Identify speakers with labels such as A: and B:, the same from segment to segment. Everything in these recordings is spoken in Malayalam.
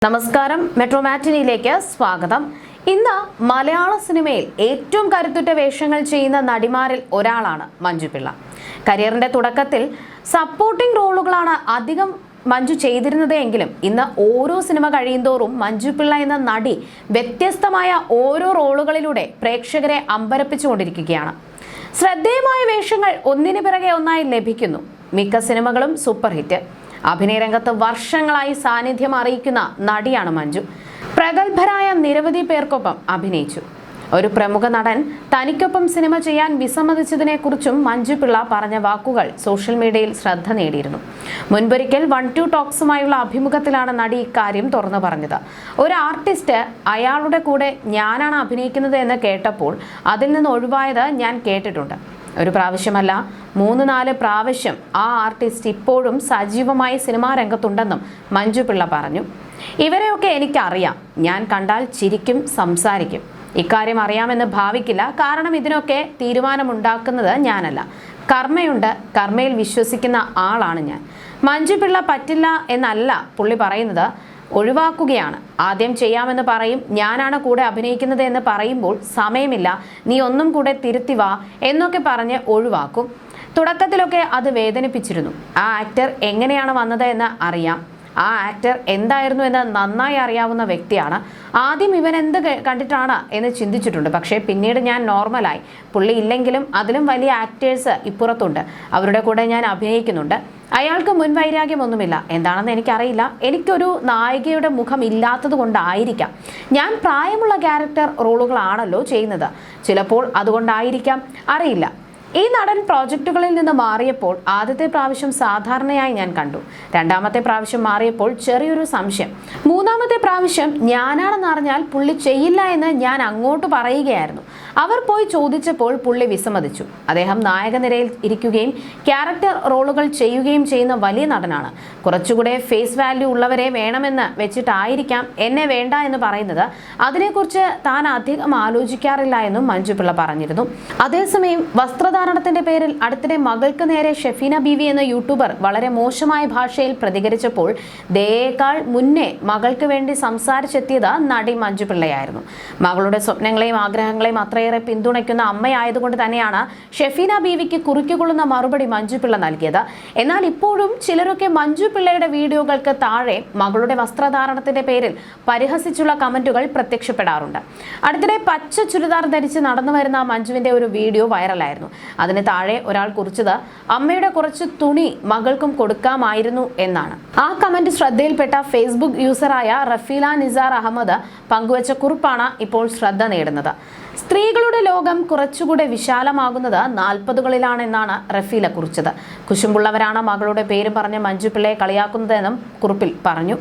A: നമസ്കാരം, മെട്രോ മാറ്റിനിയിലേക്ക് സ്വാഗതം. ഇന്ന് മലയാള സിനിമയിൽ ഏറ്റവും കരുത്തുറ്റ വേഷങ്ങൾ ചെയ്യുന്ന നടിമാരിൽ ഒരാളാണ് മഞ്ജു പിള്ള. കരിയറിന്റെ തുടക്കത്തിൽ സപ്പോർട്ടിംഗ് റോളുകളാണ് അധികം മഞ്ജു ചെയ്തിരുന്നത് എങ്കിലും ഇന്ന് ഓരോ സിനിമ കഴിയുന്തോറും മഞ്ജു പിള്ള എന്ന നടി വ്യത്യസ്തമായ ഓരോ റോളുകളിലൂടെ പ്രേക്ഷകരെ അമ്പരപ്പിച്ചുകൊണ്ടിരിക്കുകയാണ്. ശ്രദ്ധേയമായ വേഷങ്ങൾ ഒന്നിനു പിറകെ ഒന്നായി ലഭിക്കുന്നു. മിക്ക സിനിമകളും സൂപ്പർ ഹിറ്റ്. അഭിനയ രംഗത്ത് വർഷങ്ങളായി സാന്നിധ്യം അറിയിക്കുന്ന നടിയാണ് മഞ്ജു. പ്രഗത്ഭരായ നിരവധി പേർക്കൊപ്പം അഭിനയിച്ചു. ഒരു പ്രമുഖ നടൻ തനിക്കൊപ്പം സിനിമ ചെയ്യാൻ വിസമ്മതിച്ചതിനെ കുറിച്ചും മഞ്ജു പിള്ള പറഞ്ഞ വാക്കുകൾ സോഷ്യൽ മീഡിയയിൽ ശ്രദ്ധ നേടിയിരുന്നു. മുൻപൊരിക്കൽ 1-2 ടോക്സുമായുള്ള അഭിമുഖത്തിലാണ് നടി ഇക്കാര്യം തുറന്നു പറഞ്ഞത്. ഒരു ആർട്ടിസ്റ്റ് അയാളുടെ കൂടെ ഞാനാണ് അഭിനയിക്കുന്നത് എന്ന് കേട്ടപ്പോൾ അതിൽ നിന്ന് ഒഴിവായത് ഞാൻ കേട്ടിട്ടുണ്ട്. ഒരു പ്രാവശ്യമല്ല, 3-4 പ്രാവശ്യം ആ ആർട്ടിസ്റ്റ് ഇപ്പോഴും സജീവമായി സിനിമാ രംഗത്തുണ്ടെന്നും മഞ്ജു പിള്ള പറഞ്ഞു. ഇവരെയൊക്കെ എനിക്കറിയാം. ഞാൻ കണ്ടാൽ ചിരിക്കും, സംസാരിക്കും. ഇക്കാര്യം അറിയാമെന്ന് ഭാവിക്കില്ല. കാരണം ഇതിനൊക്കെ തീരുമാനമുണ്ടാക്കുന്നത് ഞാനല്ല. കർമ്മയുണ്ട്. കർമ്മയിൽ വിശ്വസിക്കുന്ന ആളാണ് ഞാൻ. മഞ്ജു പിള്ള പറ്റില്ല എന്നല്ല പുള്ളി പറയുന്നത്, ഒഴിവാക്കുകയാണ്. ആദ്യം ചെയ്യാമെന്ന് പറയും, ഞാനാണ് കൂടെ അഭിനയിക്കുന്നത് എന്ന് പറയുമ്പോൾ സമയമില്ല, നീ ഒന്നും കൂടെ തിരുത്തി വാ എന്നൊക്കെ പറഞ്ഞ് ഒഴിവാക്കും. തുടക്കത്തിലൊക്കെ അത് വേദനിപ്പിച്ചിരുന്നു. ആ ആക്ടർ എങ്ങനെയാണ് വന്നത് എന്ന് അറിയാം. ആ ആക്ടർ എന്തായിരുന്നു എന്ന് നന്നായി അറിയാവുന്ന വ്യക്തിയാണ്. ആദ്യം ഇവൻ എന്ത് കണ്ടിട്ടാണ് എന്ന് ചിന്തിച്ചിട്ടുണ്ട്. പക്ഷേ പിന്നീട് ഞാൻ നോർമലായി. പുള്ളി ഇല്ലെങ്കിലും അതിലും വലിയ ആക്ടേഴ്സ് ഇപ്പുറത്തുണ്ട്. അവരുടെ കൂടെ ഞാൻ അഭിനയിക്കുന്നുണ്ട്. അയാൾക്ക് മുൻവൈരാഗ്യമൊന്നുമില്ല. എന്താണെന്ന് എനിക്കറിയില്ല. എനിക്കൊരു നായികയുടെ മുഖം ഇല്ലാത്തത് കൊണ്ടായിരിക്കാം. ഞാൻ പ്രായമുള്ള ക്യാരക്ടർ റോളുകളാണല്ലോ ചെയ്യുന്നത്. ചിലപ്പോൾ അതുകൊണ്ടായിരിക്കാം, അറിയില്ല. ഈ നടൻ പ്രോജക്റ്റുകളിൽ നിന്ന് മാറിയപ്പോൾ ആദ്യത്തെ പ്രാവശ്യം സാധാരണയായി ഞാൻ കണ്ടു. രണ്ടാമത്തെ പ്രാവശ്യം മാറിയപ്പോൾ ചെറിയൊരു സംശയം. മൂന്നാമത്തെ പ്രാവശ്യം ഞാനാണെന്ന് അറിഞ്ഞാൽ പുള്ളി ചെയ്യില്ല എന്ന് ഞാൻ അങ്ങോട്ട് പറയുകയായിരുന്നു. അവർ പോയി ചോദിച്ചപ്പോൾ പുള്ളി വിസമ്മതിച്ചു. അദ്ദേഹം നായക നിരയിൽ ഇരിക്കുകയും ക്യാരക്ടർ റോളുകൾ ചെയ്യുകയും ചെയ്യുന്ന വലിയ നടനാണ്. കുറച്ചുകൂടെ ഫേസ് വാല്യൂ ഉള്ളവരെ വേണമെന്ന് വെച്ചിട്ടായിരിക്കാം എന്നെ വേണ്ട എന്ന് പറയുന്നത്. അതിനെക്കുറിച്ച് താൻ അധികം ആലോചിക്കാറില്ല എന്നും മഞ്ജു പിള്ള പറഞ്ഞിരുന്നു. അതേസമയം വസ്ത്രധാരണത്തിന്റെ പേരിൽ അടുത്തിടെ മകൾക്ക് നേരെ ഷെഫീന ബീവി എന്ന യൂട്യൂബർ വളരെ മോശമായ ഭാഷയിൽ പ്രതികരിച്ചപ്പോൾ ദയേക്കാൾ മുന്നേ മകൾക്ക് വേണ്ടി സംസാരിച്ചെത്തിയത് നടി മഞ്ജു പിള്ളയായിരുന്നു. മകളുടെ സ്വപ്നങ്ങളെയും ആഗ്രഹങ്ങളെയും അത്രയേറെ പിന്തുണയ്ക്കുന്ന അമ്മയായതുകൊണ്ട് തന്നെയാണ് ഷെഫീന ബീവിക്ക് കുറിക്കുകൊള്ളുന്ന മറുപടി മഞ്ജു പിള്ള നൽകിയത്. എന്നാൽ ഇപ്പോഴും ചിലരൊക്കെ മഞ്ജു പിള്ളയുടെ വീഡിയോകൾക്ക് താഴെ മകളുടെ വസ്ത്രധാരണത്തിന്റെ പേരിൽ പരിഹസിച്ചുള്ള കമന്റുകൾ പ്രത്യക്ഷപ്പെടാറുണ്ട്. അടുത്തിടെ പച്ച ചുരിദാർ ധരിച്ച് നടന്നു വരുന്ന മഞ്ജുവിന്റെ ഒരു വീഡിയോ വൈറലായിരുന്നു. അതിന് താഴെ ഒരാൾ കുറിച്ചത് അമ്മയുടെ കുറച്ച് തുണി മകൾക്കും കൊടുക്കാമായിരുന്നു എന്നാണ്. ആ കമന്റ് ശ്രദ്ധയിൽപ്പെട്ട ഫേസ്ബുക്ക് യൂസറായ റഫീല നിസാർ അഹമ്മദ് പങ്കുവച്ച കുറിപ്പാണ് ഇപ്പോൾ ശ്രദ്ധ നേടുന്നത്. സ്ത്രീകളുടെ ലോകം കുറച്ചുകൂടെ വിശാലമാകുന്നത് 40കളിലാണെന്നാണ് റഫീല കുറിച്ചത്. കുശുമ്പുള്ളവരാണ് മകളുടെ പേര് പറഞ്ഞ് മഞ്ജു പിള്ളയെ കളിയാക്കുന്നതെന്നും കുറിപ്പിൽ പറഞ്ഞു.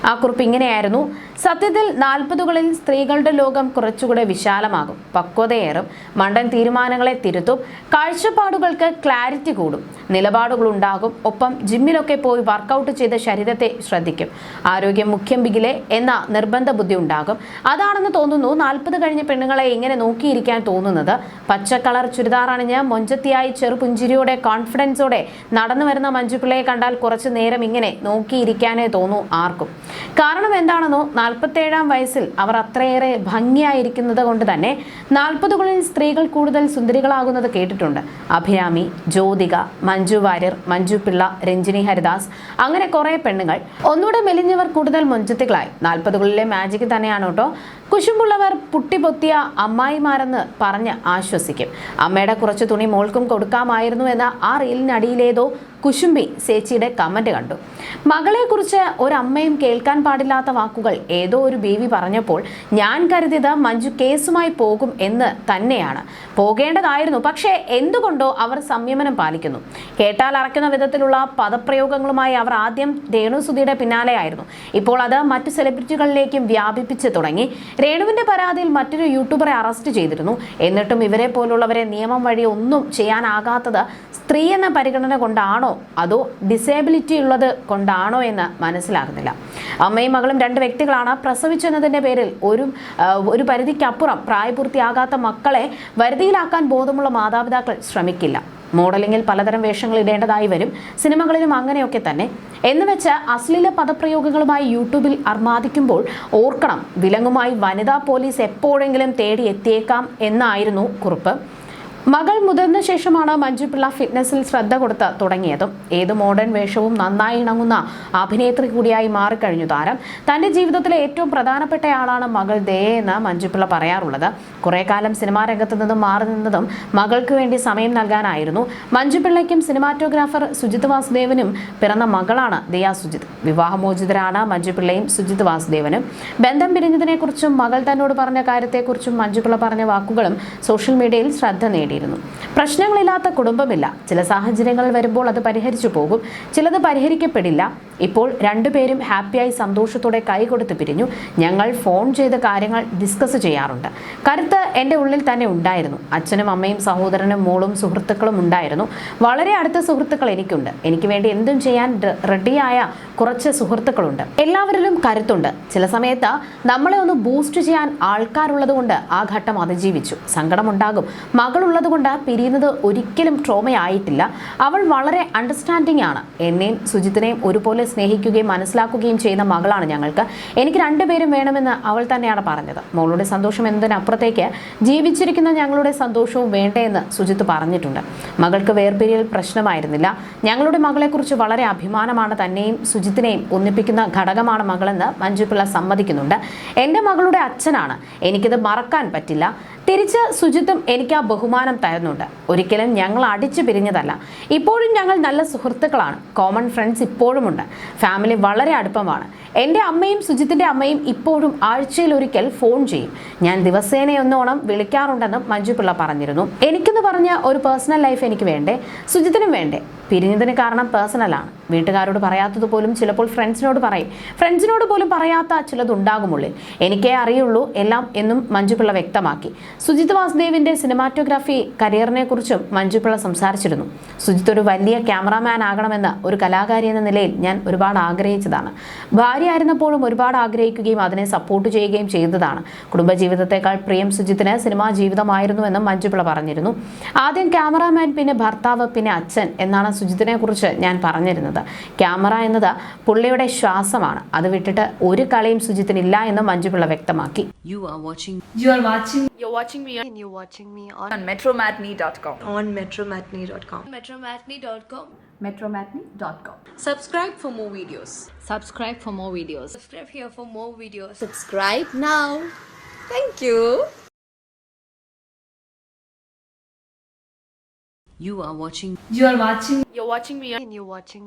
A: ആ കുറിപ്പ് ഇങ്ങനെയായിരുന്നു: സത്യത്തിൽ 40കളിൽ സ്ത്രീകളുടെ ലോകം കുറച്ചുകൂടെ വിശാലമാകും, പക്വതയേറും, മണ്ടൻ തീരുമാനങ്ങളെ തിരുത്തും, കാഴ്ചപ്പാടുകൾക്ക് ക്ലാരിറ്റി കൂടും, നിലപാടുകളുണ്ടാകും, ഒപ്പം ജിമ്മിലൊക്കെ പോയി വർക്കൗട്ട് ചെയ്ത് ശരീരത്തെ ശ്രദ്ധിക്കും, ആരോഗ്യം മുഖ്യം ബിഗിലെ എന്ന നിർബന്ധ ബുദ്ധി ഉണ്ടാകും. അതാണെന്ന് തോന്നുന്നു 40 കഴിഞ്ഞ പെണ്ണുങ്ങളെ ഇങ്ങനെ നോക്കിയിരിക്കാൻ തോന്നുന്നത്. പച്ച കളർ ചുരിദാർ അണിഞ്ഞ് മൊഞ്ചത്തിയായി ചെറുപുഞ്ചിരിയോടെ കോൺഫിഡൻസോടെ നടന്നു വരുന്ന മഞ്ജു പിള്ളയെ കണ്ടാൽ കുറച്ചു നേരം ഇങ്ങനെ നോക്കിയിരിക്കാനേ തോന്നൂ ആർക്കും. കാരണം എന്താണെന്നോ, 47-ാം വയസ്സിൽ അവർ അത്രയേറെ ഭംഗിയായിരിക്കുന്നത് കൊണ്ട് തന്നെ 40കളിൽ സ്ത്രീകൾ കൂടുതൽ സുന്ദരികളാകുന്നത് കേട്ടിട്ടുണ്ട്. അഭിരാമി, ജ്യോതിക, മഞ്ജു വാര്യർ, മഞ്ജു പിള്ള, രഞ്ജിനി ഹരിദാസ്, അങ്ങനെ കുറെ പെണ്ണുങ്ങൾ. ഒന്നുകൂടെ മെലിഞ്ഞവർ കൂടുതൽ മൊഞ്ചത്തികളായി. 40കളിലെ മാജിക് തന്നെയാണ് കേട്ടോ. കുശുമ്പുള്ളവർ പുട്ടിപൊത്തിയ അമ്മായിമാരെന്ന് പറഞ്ഞ് ആശ്വസിക്കും. അമ്മയുടെ കുറച്ച് തുണി മോൾക്കും കൊടുക്കാമായിരുന്നു എന്ന ആ റീലിനടിയിലേതോ കുശുംബി ചേച്ചിയുടെ കമന്റ് കണ്ടു. മകളെക്കുറിച്ച് ഒരമ്മയും കേൾക്കാൻ പാടില്ലാത്ത വാക്കുകൾ ഏതോ ഒരു ബേബി പറഞ്ഞപ്പോൾ ഞാൻ കരുതിയത് മഞ്ജു കേസുമായി പോകും എന്ന് തന്നെയാണ്. പോകേണ്ടതായിരുന്നു. പക്ഷേ എന്തുകൊണ്ടോ അവർ സംയമനം പാലിക്കുന്നു. കേട്ടാൽ അറയ്ക്കുന്ന വിധത്തിലുള്ള പദപ്രയോഗങ്ങളുമായി അവർ ആദ്യം രേണുസുധിയുടെ പിന്നാലെയായിരുന്നു. ഇപ്പോൾ അത് മറ്റു സെലിബ്രിറ്റികളിലേക്കും വ്യാപിപ്പിച്ച് തുടങ്ങി. രേണുവിന്റെ പരാതിയിൽ മറ്റൊരു യൂട്യൂബറെ അറസ്റ്റ് ചെയ്തിരുന്നു. എന്നിട്ടും ഇവരെ പോലുള്ളവരെ നിയമം വഴി ഒന്നും ചെയ്യാനാകാത്തത് സ്ത്രീ എന്ന പരിഗണന കൊണ്ടാണോ അതോ ഡിസേബിലിറ്റി ഉള്ളത് കൊണ്ടാണോ എന്ന് മനസ്സിലാകുന്നില്ല. അമ്മയും മകളും 2 വ്യക്തികളാണ്. പ്രസവിച്ചെന്നതിന്റെ പേരിൽ ഒരു പരിധിക്കപ്പുറം പ്രായപൂർത്തിയാകാത്ത മക്കളെ വരുതിയിലാക്കാൻ ബോധമുള്ള മാതാപിതാക്കൾ ശ്രമിക്കില്ല. മോഡലിംഗിൽ പലതരം വേഷങ്ങൾ ഇടേണ്ടതായി വരും, സിനിമകളിലും അങ്ങനെയൊക്കെ തന്നെ. എന്നുവെച്ച് അശ്ലീല പദപ്രയോഗങ്ങളുമായി യൂട്യൂബിൽ അർമാദിക്കുമ്പോൾ ഓർക്കണം, വിലങ്ങുമായി വനിതാ പോലീസ് എപ്പോഴെങ്കിലും തേടി എത്തിയേക്കാം എന്നായിരുന്നു കുറിപ്പ്. മകൾ മുതിർന്ന ശേഷമാണ് മഞ്ജുപിള്ള ഫിറ്റ്നസിൽ ശ്രദ്ധ കൊടുത്ത് തുടങ്ങിയതും. ഏത് മോഡേൺ വേഷവും നന്നായി ഇണങ്ങുന്ന അഭിനേത്രി കൂടിയായി മാറിക്കഴിഞ്ഞു താരം. തന്റെ ജീവിതത്തിലെ ഏറ്റവും പ്രധാനപ്പെട്ടയാളാണ് മകൾ ദയെന്ന് മഞ്ജുപിള്ള പറയാറുള്ളത്. കുറെ കാലം സിനിമാ രംഗത്ത് നിന്നും മാറി നിന്നതും മകൾക്ക് വേണ്ടി സമയം നൽകാനായിരുന്നു. മഞ്ജുപിള്ളയ്ക്കും സിനിമാറ്റോഗ്രാഫർ സുജിത് വാസുദേവനും പിറന്ന മകളാണ് ദയ സുജിത്. വിവാഹമോചിതരാണ് മഞ്ജുപിള്ളയും സുജിത് വാസുദേവനും. ബന്ധം പിരിഞ്ഞതിനെക്കുറിച്ചും മകൾ തന്നോട് പറഞ്ഞ കാര്യത്തെക്കുറിച്ചും മഞ്ജുപിള്ള പറഞ്ഞ വാക്കുകളും സോഷ്യൽ മീഡിയയിൽ ശ്രദ്ധ നേടി. പ്രശ്നങ്ങളില്ലാത്ത കുടുംബമില്ല. ചില സാഹചര്യങ്ങൾ വരുമ്പോൾ അത് പരിഹരിച്ചു പോകും, ചിലത് പരിഹരിക്കപ്പെടില്ല. ഇപ്പോൾ രണ്ടുപേരും ഹാപ്പിയായി സന്തോഷത്തോടെ കൈകൊടുത്ത് പിരിഞ്ഞു. ഞങ്ങൾ ഫോൺ ചെയ്ത് കാര്യങ്ങൾ ഡിസ്കസ് ചെയ്യാറുണ്ട്. കരുത്ത് എൻ്റെ ഉള്ളിൽ തന്നെ ഉണ്ടായിരുന്നു. അച്ഛനും അമ്മയും സഹോദരനും മോളും സുഹൃത്തുക്കളും ഉണ്ടായിരുന്നു. വളരെ അടുത്ത സുഹൃത്തുക്കൾ എനിക്കുണ്ട്. എനിക്ക് വേണ്ടി എന്തും ചെയ്യാൻ റെഡിയായ കുറച്ച് സുഹൃത്തുക്കളുണ്ട്. എല്ലാവരിലും കരുത്തുണ്ട്. ചില സമയത്ത് നമ്മളെ ഒന്ന് ബൂസ്റ്റ് ചെയ്യാൻ ആൾക്കാരുള്ളത് കൊണ്ട് ആ ഘട്ടം അതിജീവിച്ചു. സങ്കടമുണ്ടാകും. മകളുള്ളത് കൊണ്ട് പിരിയുന്നത് ഒരിക്കലും ട്രോമയായിട്ടില്ല. അവൾ വളരെ അണ്ടർസ്റ്റാൻഡിംഗ് ആണ്. എന്നെയും സുജിത്തിനെയും ഒരുപോലെ സ്നേഹിക്കുകയും മനസ്സിലാക്കുകയും ചെയ്യുന്ന മകളാണ് ഞങ്ങൾക്ക്. എനിക്ക് രണ്ടുപേരും വേണമെന്ന് അവൾ തന്നെയാണ് പറഞ്ഞത്. മോളുടെ സന്തോഷം എന്നതിനപ്പുറത്തേക്ക് ജീവിച്ചിരിക്കുന്ന ഞങ്ങളുടെ സന്തോഷവും വേണ്ടേന്ന് സുജിത്ത് പറഞ്ഞിട്ടുണ്ട്. മകൾക്ക് വേർപിരിയൽ പ്രശ്നമായിരുന്നില്ല. ഞങ്ങളുടെ മകളെക്കുറിച്ച് വളരെ അഭിമാനമാണ്. തന്നെയും സുജിത്തിനെയും ഒന്നിപ്പിക്കുന്ന ഘടകമാണ് മകളെന്ന് മഞ്ജുപിള്ള സമ്മതിക്കുന്നുണ്ട്. എൻ്റെ മകളുടെ അച്ഛനാണ്. എനിക്കിത് മറക്കാൻ പറ്റില്ല. തിരിച്ച് സുജിത്തും എനിക്ക് ആ ബഹുമാനം തരുന്നുണ്ട്. ഒരിക്കലും ഞങ്ങൾ അടിച്ചു പിരിഞ്ഞതല്ല. ഇപ്പോഴും ഞങ്ങൾ നല്ല സുഹൃത്തുക്കളാണ്. Common friends ഇപ്പോഴുമുണ്ട്. ഫാമിലി വളരെ അടുപ്പമാണ്. എൻ്റെ അമ്മയും സുജിത്തിൻ്റെ അമ്മയും ഇപ്പോഴും ആഴ്ചയിൽ ഒരിക്കൽ ഫോൺ ചെയ്യും. ഞാൻ ദിവസേനയൊന്നോണം വിളിക്കാറുണ്ടെന്നും മഞ്ജുപിള്ള പറഞ്ഞിരുന്നു. എനിക്കെന്ന് പറഞ്ഞ ഒരു പേഴ്സണൽ ലൈഫ് എനിക്ക് വേണ്ടേ, സുജിത്തിനും വേണ്ടേ. പിരിഞ്ഞതിന് കാരണം പേഴ്സണലാണ്. വീട്ടുകാരോട് പറയാത്തതുപോലും ചിലപ്പോൾ ഫ്രണ്ട്സിനോട് പറയും. ഫ്രണ്ട്സിനോട് പോലും പറയാത്ത ചിലതുണ്ടാകുമുള്ളിൽ. എനിക്കേ അറിയുള്ളൂ എല്ലാം എന്നും മഞ്ജുപിള്ള വ്യക്തമാക്കി. സുജിത് വാസുദേവിൻ്റെ സിനിമാറ്റോഗ്രാഫി കരിയറിനെ കുറിച്ചും മഞ്ജുപിള്ള സംസാരിച്ചിരുന്നു. സുജിത്ത് ഒരു വലിയ ക്യാമറാമാൻ ആകണമെന്ന് ഒരു കലാകാരി എന്ന നിലയിൽ ഞാൻ ഒരുപാട് ആഗ്രഹിച്ചതാണ്. ഭാര്യയായിരുന്നപ്പോഴും ഒരുപാട് ആഗ്രഹിക്കുകയും അതിനെ സപ്പോർട്ട് ചെയ്യുകയും ചെയ്തതാണ്. കുടുംബജീവിതത്തെക്കാൾ പ്രിയം സുജിത്തിന് സിനിമാ ജീവിതമായിരുന്നുവെന്നും മഞ്ജുപിള്ള പറഞ്ഞിരുന്നു. ആദ്യം ക്യാമറാമാൻ, പിന്നെ ഭർത്താവ്, പിന്നെ അച്ഛൻ എന്നാണ് സുജിത്തിനെ കുറിച്ച് ഞാൻ പറഞ്ഞിരുന്നത്. ക്യാമറ എന്നത് പുള്ളിയുടെ ശ്വാസമാണ്. അത് വിട്ടിട്ട് ഒരു കളിയും സുജിത്തിനില്ല എന്ന് മഞ്ജുപിള്ള വ്യക്തമാക്കി.
B: You're watching me on metromatney.com.
A: metromatney.com.
B: Subscribe for more videos.
C: Subscribe here for more videos.
B: Subscribe now. Thank you. You're watching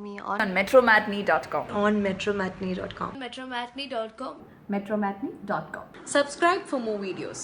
B: me on metromatney.com.
C: metromatney.com.
B: Subscribe for more videos.